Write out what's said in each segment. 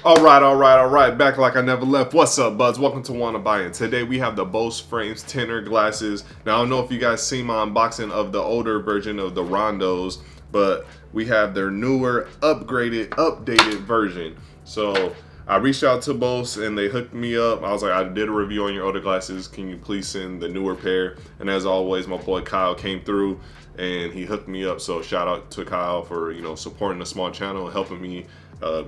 All right. Back like I never left. What's up, buds? Welcome to Wanna Buy In. Today we have the Bose Frames Tenor glasses. Now, I don't know if you guys seen my unboxing of the older version of the Rondos, but we have their newer, upgraded, updated version. So I reached out to Bose and they hooked me up. I was like, I did a review on your older glasses. Can you please send the newer pair? And as always, my boy Kyle came through and he hooked me up. So shout out to Kyle for, supporting the small channel and helping me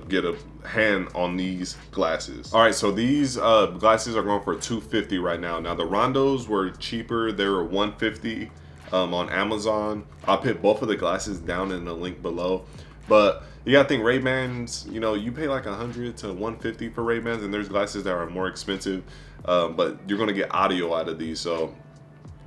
get a hand on these glasses. All right, so these glasses are going for $250 right now. Now the Rondos were cheaper. They were $150 on Amazon. I'll put both of the glasses down in the link below. But you gotta think Ray-Bans, you pay like $100 to $150 for Ray-Bans, and there's glasses that are more expensive, but you're gonna get audio out of these. So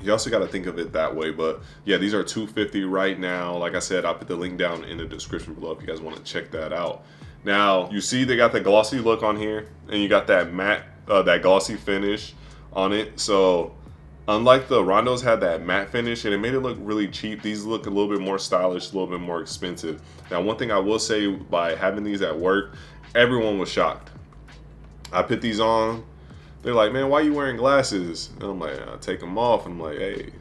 you also got to think of it that way. But yeah, these are $250 right now. Like I said, I'll put the link down in the description below if you guys want to check that out. Now, you see they got the glossy look on here, and you got that matte, that glossy finish on it. So unlike the Rondos had that matte finish, and it made it look really cheap, these look a little bit more stylish, a little bit more expensive. Now, one thing I will say, by having these at work, everyone was shocked. I put these on. They're like, man, why are you wearing glasses? And I'm like, I take them off. I'm like, hey,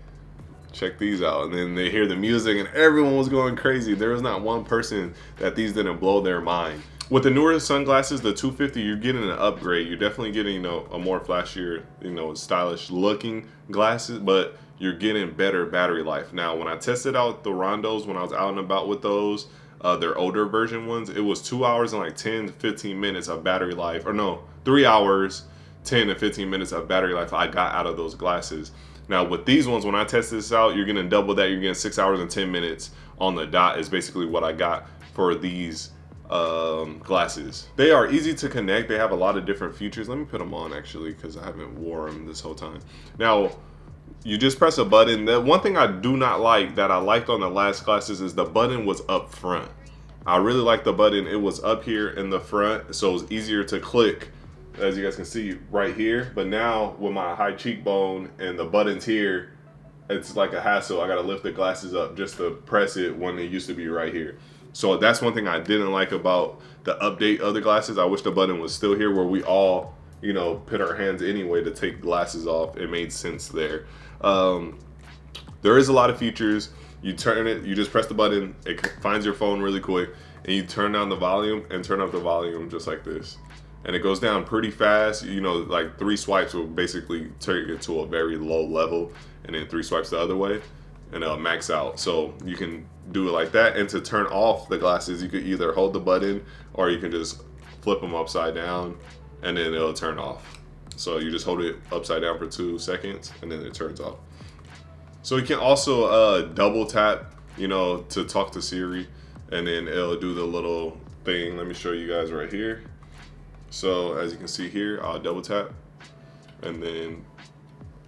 check these out. And then they hear the music and everyone was going crazy. There was not one person that these didn't blow their mind. With the newer sunglasses, the $250, you're getting an upgrade. You're definitely getting, a more flashier, stylish looking glasses, but you're getting better battery life. Now, when I tested out the Rondos, when I was out and about with those, their older version ones, it was 2 hours and like 10 to 15 minutes of battery life, or no, 3 hours, 10 to 15 minutes of battery life I got out of those glasses. Now with these ones, when I test this out, you're getting double that. You're getting 6 hours and 10 minutes on the dot is basically what I got for these glasses. They are easy to connect. They have a lot of different features. Let me put them on actually, because I haven't worn them this whole time. Now, you just press a button. The one thing I do not like that I liked on the last glasses is the button was up front. I really like the button. It was up here in the front, so it was easier to click, as you guys can see right here. But now with my high cheekbone and the buttons here, it's like a hassle. I gotta lift the glasses up just to press it when it used to be right here. So that's one thing I didn't like about the update of the glasses. I wish the button was still here where we all, put our hands anyway to take glasses off. It made sense there. There is a lot of features. You turn it, you just press the button, it finds your phone really quick, and you turn down the volume and turn up the volume just like this. And it goes down pretty fast. Like 3 swipes will basically take it to a very low level, and then 3 swipes the other way, and it'll max out. So you can do it like that. And to turn off the glasses, you could either hold the button or you can just flip them upside down, and then it'll turn off. So you just hold it upside down for 2 seconds, and then it turns off. So you can also double tap, to talk to Siri, and then it'll do the little thing. Let me show you guys right here. So as you can see here, I'll double tap, and then,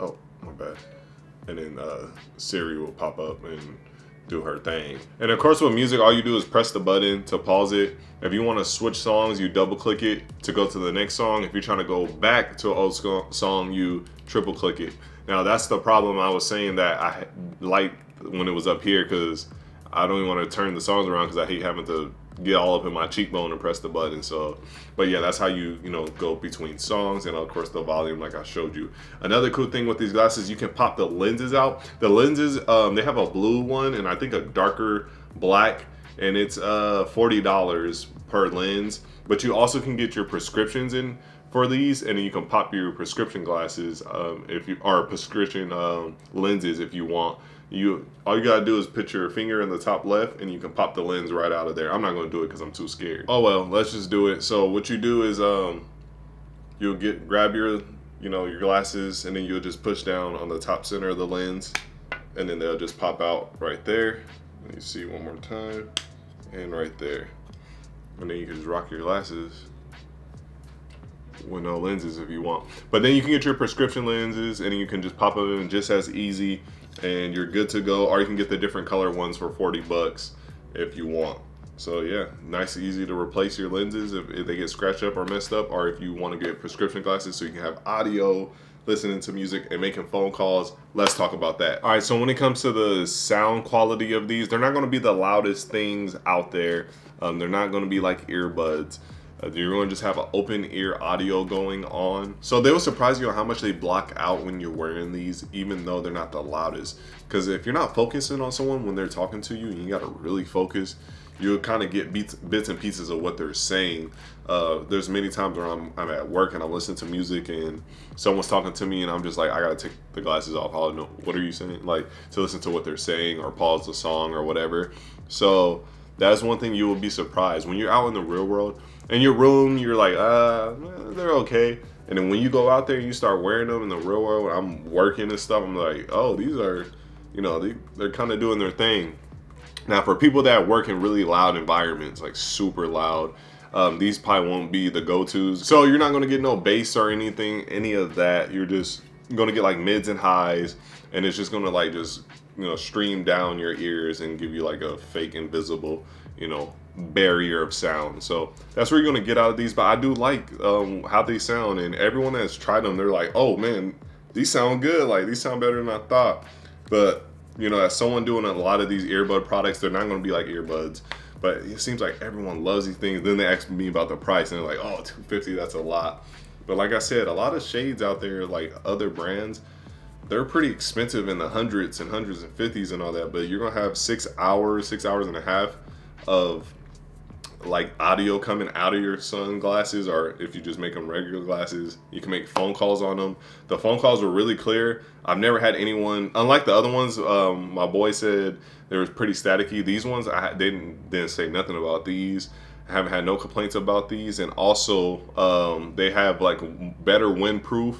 oh, my bad. And then Siri will pop up and do her thing. And of course with music, all you do is press the button to pause it. If you want to switch songs, you double click it to go to the next song. If you're trying to go back to an old song, you triple click it. Now that's the problem I was saying that I liked when it was up here, because I don't even want to turn the songs around because I hate having to get all up in my cheekbone and press the button. So, but yeah, that's how you go between songs, and of course the volume like I showed you. Another cool thing with these glasses, you can pop the lenses out. The lenses, they have a blue one and I think a darker black, and it's $40 per lens. But you also can get your prescriptions in for these, and then you can pop your prescription glasses if you are prescription lenses if you want. All you gotta do is put your finger in the top left, and you can pop the lens right out of there. I'm not gonna do it because I'm too scared. Oh well, let's just do it. So what you do is you'll grab your your glasses, and then you'll just push down on the top center of the lens, and then they'll just pop out right there. Let me see one more time, and right there, and then you can just rock your glasses with no lenses if you want. But then you can get your prescription lenses, and you can just pop them in just as easy, and you're good to go. Or you can get the different color ones for 40 bucks if you want. So yeah, nice and easy to replace your lenses if they get scratched up or messed up, or if you want to get prescription glasses so you can have audio, listening to music, and making phone calls. Let's talk about that. All right, so when it comes to the sound quality of these, they're not going to be the loudest things out there. They're not going to be like earbuds. You're going to just have an open ear audio going on. So they will surprise you on how much they block out when you're wearing these, even though they're not the loudest. Because if you're not focusing on someone when they're talking to you, and you got to really focus, you'll kind of get bits and pieces of what they're saying. There's many times where I'm at work and I'm listening to music and someone's talking to me and I'm just like, I gotta take the glasses off. I don't know, what are you saying? Like, to listen to what they're saying or pause the song or whatever. So that's one thing you will be surprised when you're out in the real world. In your room, you're like, they're okay. And then when you go out there and you start wearing them in the real world, I'm working and stuff, I'm like, oh, these are, they're kind of doing their thing. Now, for people that work in really loud environments, like super loud, these probably won't be the go-tos. So you're not going to get no bass or anything, any of that. You're just going to get like mids and highs, and it's just going to like just, stream down your ears and give you like a fake invisible, barrier of sound. So that's what you're going to get out of these. But I do like how they sound, and everyone that's tried them, they're like, oh man, these sound good. Like, these sound better than I thought. But as someone doing a lot of these earbud products, they're not going to be like earbuds. But it seems like everyone loves these things. Then they ask me about the price, and they're like, oh, $250, that's a lot. But like I said, a lot of shades out there, like other brands, they're pretty expensive in the hundreds and 50s and all that. But you're going to have 6 hours and a half of like audio coming out of your sunglasses, or if you just make them regular glasses, you can make phone calls on them. The phone calls were really clear. I've never had anyone, unlike the other ones, my boy said they were pretty staticky. These ones, I didn't say nothing about these. I haven't had no complaints about these. And also they have like better windproof,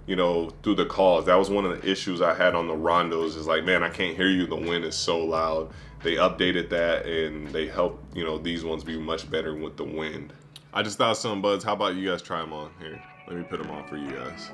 through the calls. That was one of the issues I had on the Rondos, is like, man, I can't hear you, the wind is so loud. They updated that and they helped, these ones be much better with the wind. I just thought some buds. How about you guys try them on? Here, let me put them on for you guys.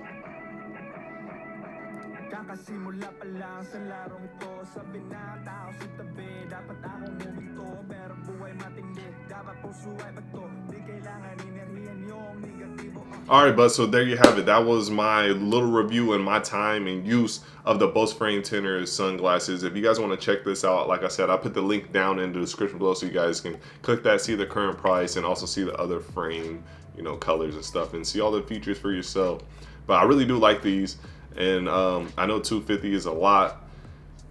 Alright, bud, so there you have it. That was my little review and my time and use of the Bose Frames Tenor sunglasses. If you guys want to check this out, like I said, I'll put the link down in the description below so you guys can click that, see the current price, and also see the other frame, colors and stuff, and see all the features for yourself. But I really do like these, and I know $250 is a lot,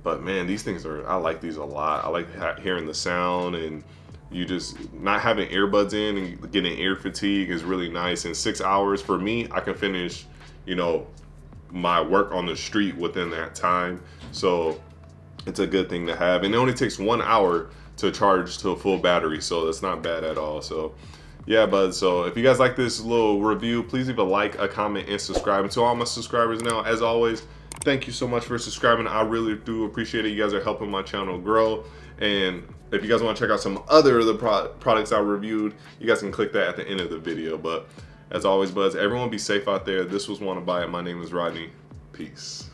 but man, these things I like these a lot. I like hearing the sound, and you just not having earbuds in and getting ear fatigue is really nice. In 6 hours, for me, I can finish, my work on the street within that time. So it's a good thing to have. And it only takes 1 hour to charge to a full battery. So that's not bad at all. So yeah, bud. So if you guys like this little review, please leave a like, a comment, and subscribe. And to all my subscribers now, as always, thank you so much for subscribing. I really do appreciate it. You guys are helping my channel grow. And if you guys want to check out some other of the products I reviewed, you guys can click that at the end of the video. But as always, buds, everyone be safe out there. This was Wanna Buy It. My name is Rodney. Peace.